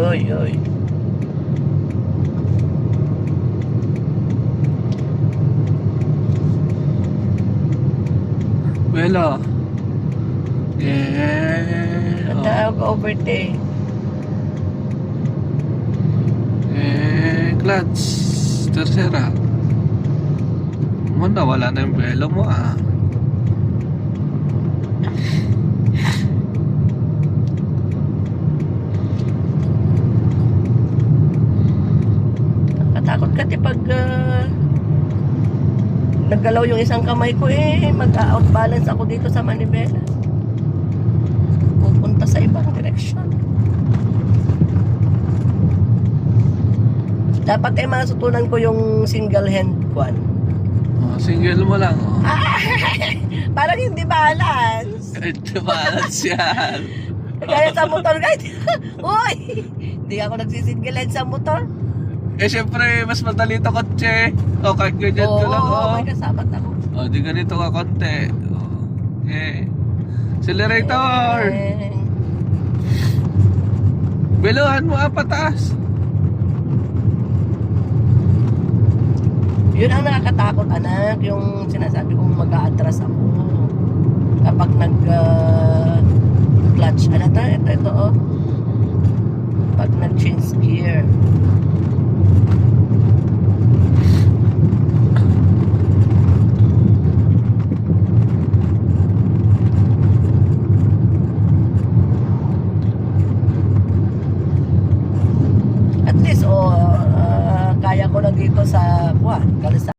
oy, oy. Belo. Yeah. Matawag overtake. Clutch. Tercera. Muna, wala na yung belo mo ah. Nakatakot kasi pag naggalaw yung isang kamay ko mag-outbalance ako dito sa manibela. Pupunta sa ibang direksyon. Dapat masutunan ko yung single hand kwan. Single mo lang oh. Parang hindi balance. Ito balance yan. Kaya sa motor guys. Uy! Hindi ako nagsisingle hand sa motor. Syempre, mas madali ito kotse. O, kahit ganyan ko lang Oo, may kasama ako. O, di ganito ka konti. Okay. Accelerator! Beluhan mo pataas. Yun ang nakakatakot anak, yung sinasabi kong mag-a-atras ako kapag nag-clutch. Ito oh. Pag nag-change gear. At least kaya ko na dito sa